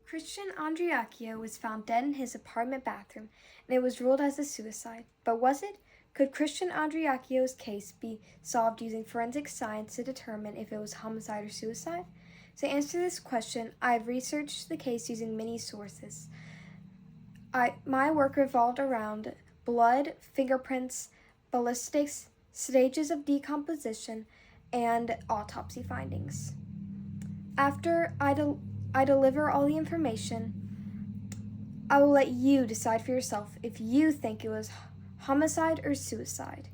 Christian Andreacchio was found dead in his apartment bathroom, and it was ruled as a suicide. But was it? Could Christian Andreacchio's case be solved using forensic science to determine if it was homicide or suicide? To answer this question, I've researched the case using many sources. My work revolved around blood, fingerprints, ballistics, stages of decomposition, and autopsy findings. After I deliver all the information, I will let you decide for yourself if you think it was homicide or suicide.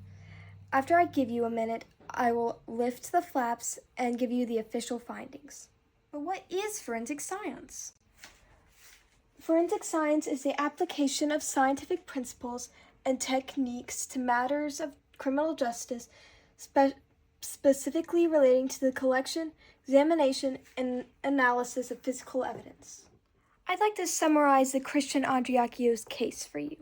After I give you a minute, I will lift the flaps and give you the official findings. But what is forensic science? Forensic science is the application of scientific principles and techniques to matters of criminal justice, specifically relating to the collection, examination, and analysis of physical evidence. I'd like to summarize the Christian Andreacchio's case for you.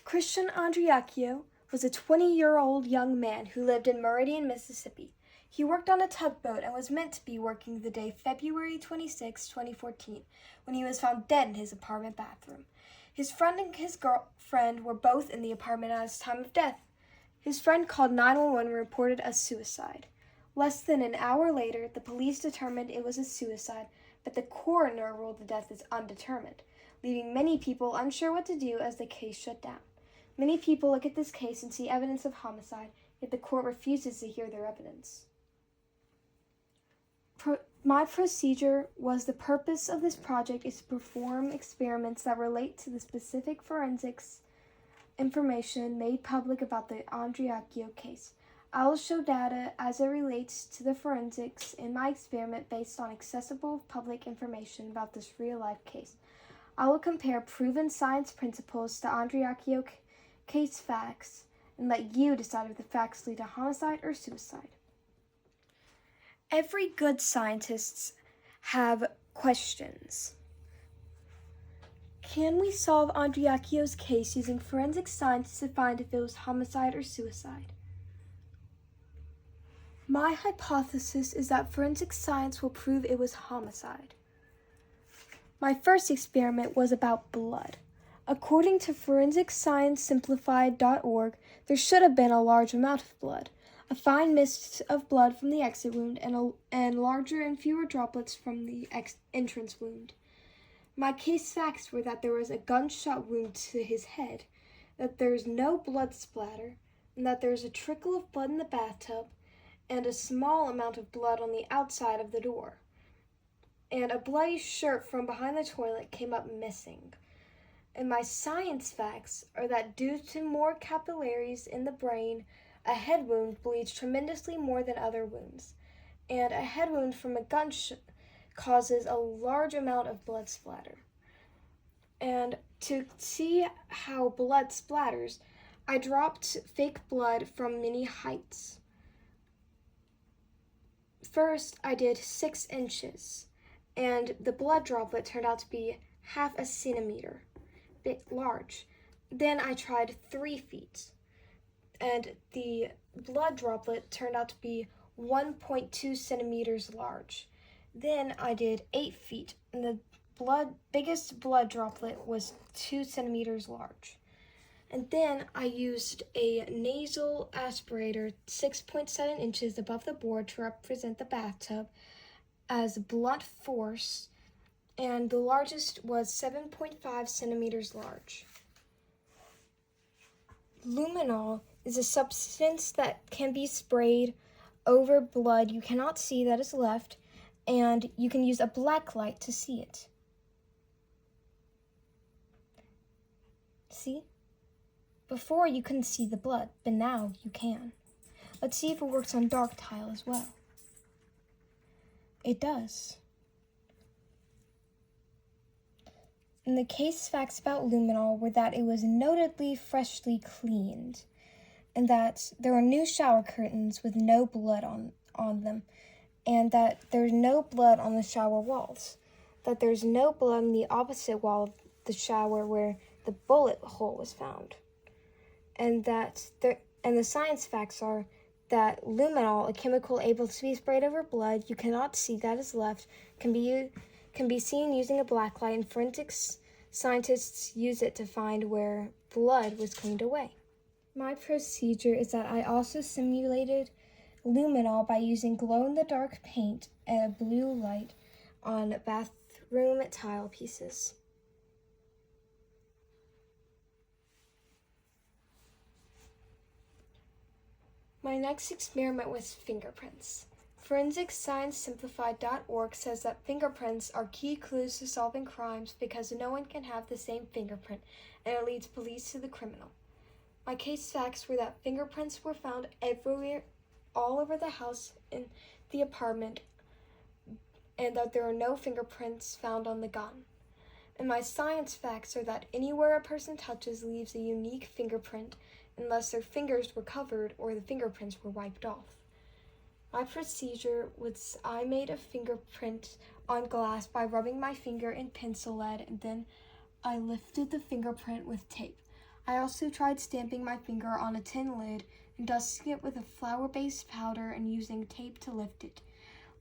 Christian Andreacchio was a 20-year-old young man who lived in Meridian, Mississippi. He worked on a tugboat and was meant to be working the day February 26, 2014, when he was found dead in his apartment bathroom. His friend and his girlfriend were both in the apartment at his time of death. His friend called 911 and reported a suicide. Less than an hour later, the police determined it was a suicide, but the coroner ruled the death as undetermined, leaving many people unsure what to do as the case shut down. Many people look at this case and see evidence of homicide, yet the court refuses to hear their evidence. My procedure was the purpose of this project is to perform experiments that relate to the specific forensics information made public about the Andreacchio case. I will show data as it relates to the forensics in my experiment based on accessible public information about this real-life case. I will compare proven science principles to Andreacchio case facts and let you decide if the facts lead to homicide or suicide. Every good scientist have questions. Can we solve Andreacchio's case using forensic science to find if it was homicide or suicide? My hypothesis is that forensic science will prove it was homicide. My first experiment was about blood. According to forensicsciencesimplified.org, there should have been a large amount of blood, a fine mist of blood from the exit wound, and larger and fewer droplets from the entrance wound. My case facts were that there was a gunshot wound to his head, that there is no blood splatter, and that there is a trickle of blood in the bathtub, and a small amount of blood on the outside of the door. And a bloody shirt from behind the toilet came up missing. And my science facts are that due to more capillaries in the brain, a head wound bleeds tremendously more than other wounds. And a head wound from a gunshot causes a large amount of blood splatter. And to see how blood splatters, I dropped fake blood from many heights. First, I did 6 inches, and the blood droplet turned out to be half a centimeter, bit large. Then I tried 3 feet, and the blood droplet turned out to be 1.2 centimeters large. Then I did 8 feet, and the biggest blood droplet was 2 centimeters large. And then I used a nasal aspirator 6.7 inches above the board to represent the bathtub as blunt force, and the largest was 7.5 centimeters large. Luminol is a substance that can be sprayed over blood you cannot see that is left, and you can use a black light to see it. See? Before you couldn't see the blood, but now you can. Let's see if it works on dark tile as well. It does. And the case facts about luminol were that it was notably freshly cleaned, and that there were new shower curtains with no blood on them, and that there's no blood on the shower walls, that there's no blood on the opposite wall of the shower where the bullet hole was found. And the science facts are that luminol, a chemical able to be sprayed over blood you cannot see that is left, can be can be seen using a blacklight, and forensics scientists use it to find where blood was cleaned away. My procedure is that I also simulated luminol by using glow-in-the-dark paint and a blue light on bathroom tile pieces. My next experiment was fingerprints. ForensicScienceSimplified.org says that fingerprints are key clues to solving crimes because no one can have the same fingerprint, and it leads police to the criminal. My case facts were that fingerprints were found everywhere, all over the house, in the apartment, and that there are no fingerprints found on the gun. And my science facts are that anywhere a person touches leaves a unique fingerprint unless their fingers were covered or the fingerprints were wiped off. My procedure was I made a fingerprint on glass by rubbing my finger in pencil lead, and then I lifted the fingerprint with tape. I also tried stamping my finger on a tin lid and dusting it with a flour-based powder and using tape to lift it.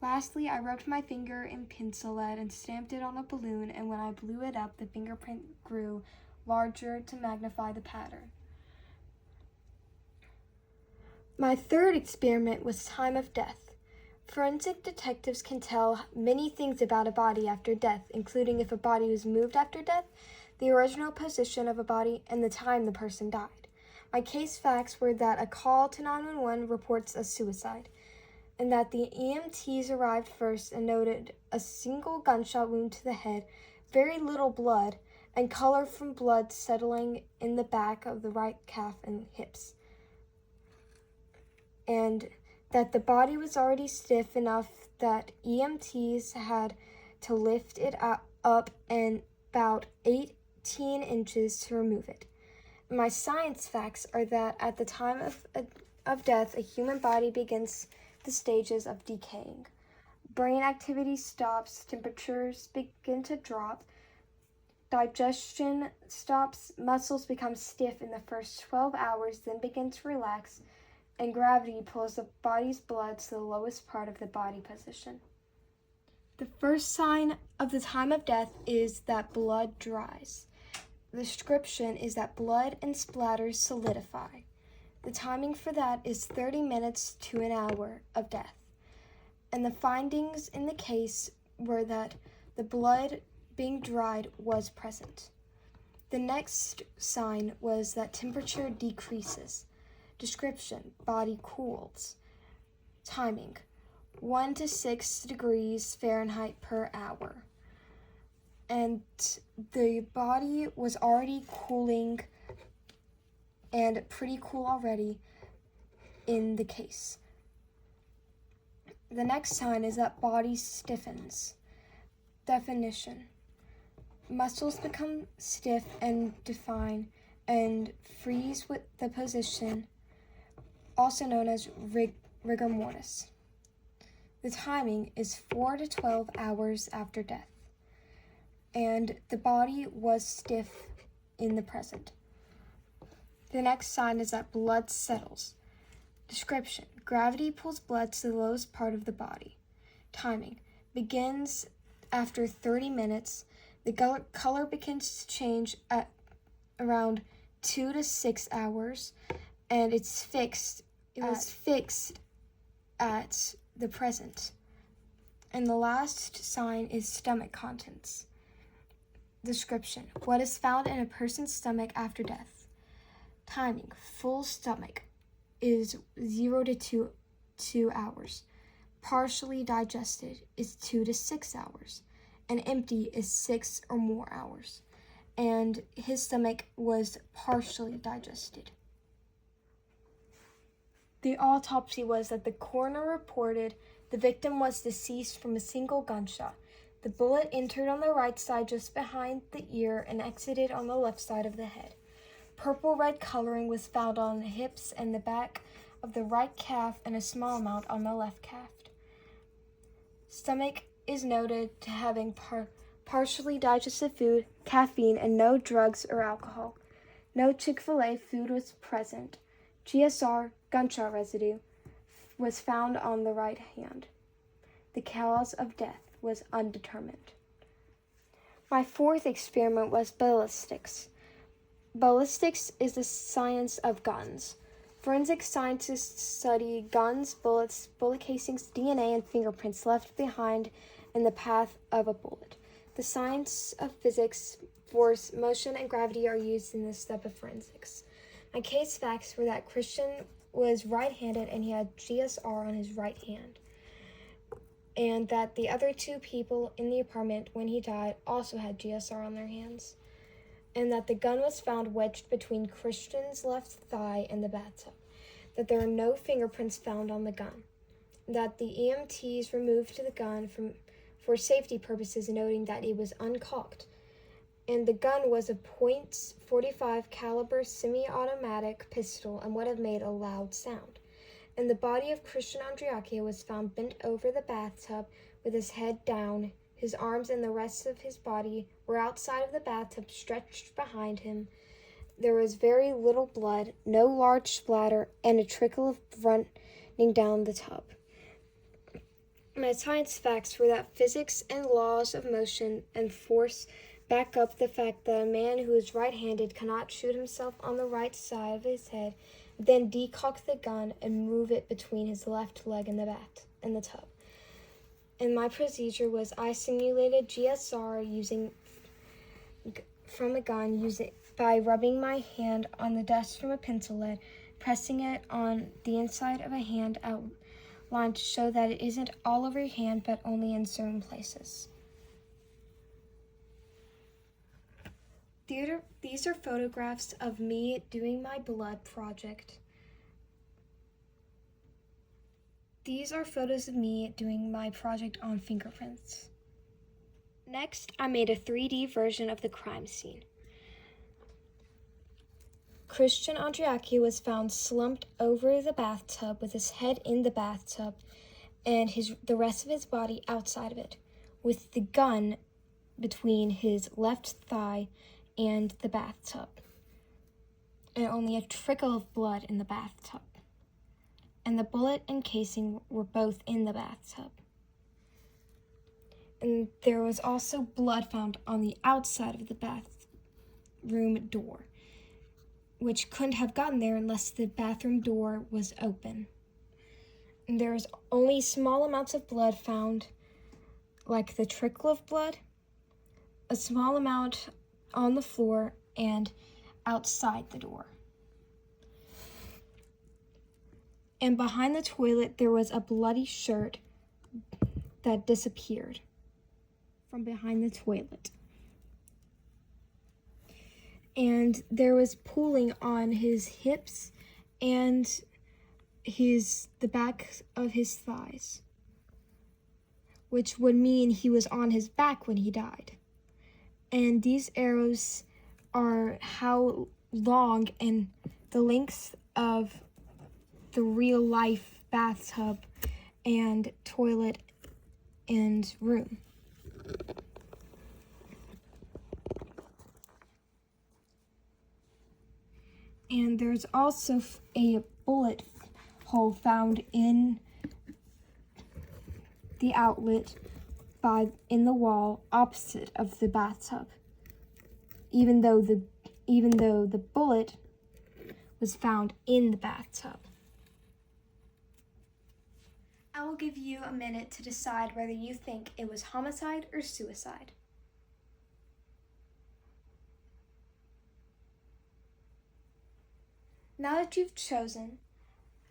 Lastly, I rubbed my finger in pencil lead and stamped it on a balloon, and when I blew it up, the fingerprint grew larger to magnify the pattern. My third experiment was time of death. Forensic detectives can tell many things about a body after death, including if a body was moved after death, the original position of a body, and the time the person died. My case facts were that a call to 911 reports a suicide, and that the EMTs arrived first and noted a single gunshot wound to the head, very little blood, and color from blood settling in the back of the right calf and hips, and that the body was already stiff enough that EMTs had to lift it up and about 18 inches to remove it. My science facts are that at the time of death, a human body begins the stages of decaying. Brain activity stops, temperatures begin to drop, digestion stops, muscles become stiff in the first 12 hours, then begin to relax, and gravity pulls the body's blood to the lowest part of the body position. The first sign of the time of death is that blood dries. The description is that blood and splatters solidify. The timing for that is 30 minutes to an hour of death. And the findings in the case were that the blood being dried was present. The next sign was that temperature decreases. Description, body cools. Timing, 1 to 6 degrees Fahrenheit per hour. And the body was already cooling and pretty cool already in the case. The next sign is that body stiffens. Definition, muscles become stiff and define and freeze with the position, also known as rigor mortis. The timing is 4 to 12 hours after death, and the body was stiff in the present. The next sign is that blood settles. Description, gravity pulls blood to the lowest part of the body. Timing, begins after 30 minutes. The color begins to change at around 2 to 6 hours, and it was fixed at the present. And the last sign is stomach contents. Description, what is found in a person's stomach after death. Timing, full stomach is 0 to 2 hours. Partially digested is 2 to 6 hours. And empty is 6 or more hours. And his stomach was partially digested. The autopsy was that the coroner reported the victim was deceased from a single gunshot. The bullet entered on the right side just behind the ear and exited on the left side of the head. Purple-red coloring was found on the hips and the back of the right calf and a small amount on the left calf. Stomach is noted to having partially digested food, caffeine, and no drugs or alcohol. No Chick-fil-A food was present. GSR, gunshot residue, was found on the right hand. The cause of death was undetermined. My fourth experiment was ballistics. Ballistics is the science of guns. Forensic scientists study guns, bullets, bullet casings, DNA, and fingerprints left behind in the path of a bullet. The science of physics, force, motion, and gravity are used in this step of forensics. My case facts were that Christian was right-handed and he had GSR on his right hand, and that the other two people in the apartment when he died also had GSR on their hands, and that the gun was found wedged between Christian's left thigh and the bathtub, that there are no fingerprints found on the gun, that the EMTs removed the gun for safety purposes, noting that it was uncocked, and the gun was a .45 caliber semi-automatic pistol and would have made a loud sound. And the body of Christian Andreacchio was found bent over the bathtub with his head down. His arms and the rest of his body were outside of the bathtub, stretched behind him. There was very little blood, no large splatter, and a trickle of running down the tub. My science facts were that physics and laws of motion and force back up the fact that a man who is right-handed cannot shoot himself on the right side of his head, then decock the gun and move it between his left leg and the tub. And my procedure was I simulated GSR from a gun by rubbing my hand on the dust from a pencil lead, pressing it on the inside of a hand outline to show that it isn't all over your hand but only in certain places. These are photographs of me doing my blood project. These are photos of me doing my project on fingerprints. Next, I made a 3D version of the crime scene. Christian Andreacchio was found slumped over the bathtub with his head in the bathtub and the rest of his body outside of it, with the gun between his left thigh and the bathtub, and only a trickle of blood in the bathtub. And the bullet and casing were both in the bathtub. And there was also blood found on the outside of the bathroom door, which couldn't have gotten there unless the bathroom door was open. And there was only small amounts of blood found, like the trickle of blood, a small amount on the floor and outside the door. And behind the toilet, there was a bloody shirt that disappeared from behind the toilet. And there was pooling on his hips and the back of his thighs, which would mean he was on his back when he died. And these arrows are how long and the length of the real life bathtub and toilet and room. And there's also a bullet hole found in the outlet in the wall opposite of the bathtub, even though the bullet was found in the bathtub. I will give you a minute to decide whether you think it was homicide or suicide. Now that you've chosen,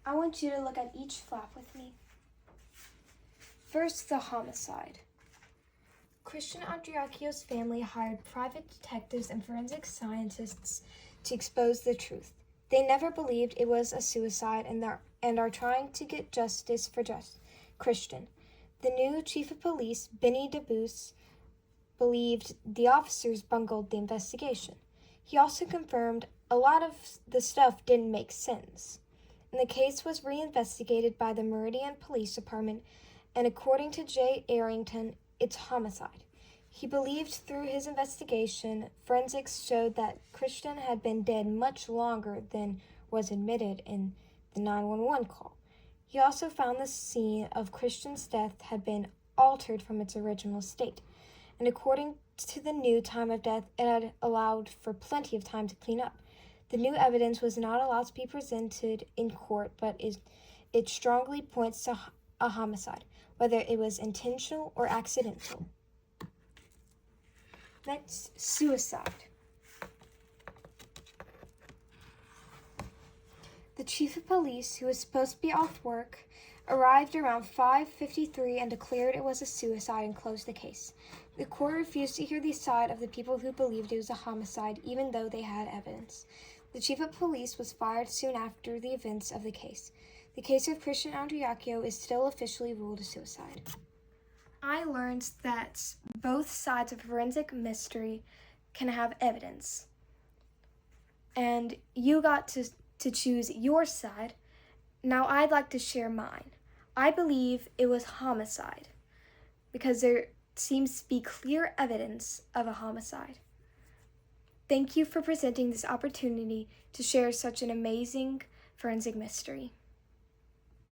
I want you to look at each flap with me. First, the homicide. Christian Andreacchio's family hired private detectives and forensic scientists to expose the truth. They never believed it was a suicide and are trying to get justice for Christian. The new chief of police, Benny DeBoos, believed the officers bungled the investigation. He also confirmed a lot of the stuff didn't make sense. And the case was reinvestigated by the Meridian Police Department, and according to Jay Arrington, it's homicide. He believed through his investigation, forensics showed that Christian had been dead much longer than was admitted in the 911 call. He also found the scene of Christian's death had been altered from its original state, and according to the new time of death, it had allowed for plenty of time to clean up. The new evidence was not allowed to be presented in court, but it strongly points to a homicide, whether it was intentional or accidental. Next, suicide. The chief of police, who was supposed to be off work, arrived around 5:53 and declared it was a suicide and closed the case. The court refused to hear the side of the people who believed it was a homicide, even though they had evidence. The chief of police was fired soon after the events of the case. The case of Christian Andreacchio is still officially ruled a suicide. I learned that both sides of forensic mystery can have evidence. And you got to choose your side. Now I'd like to share mine. I believe it was homicide because there seems to be clear evidence of a homicide. Thank you for presenting this opportunity to share such an amazing forensic mystery.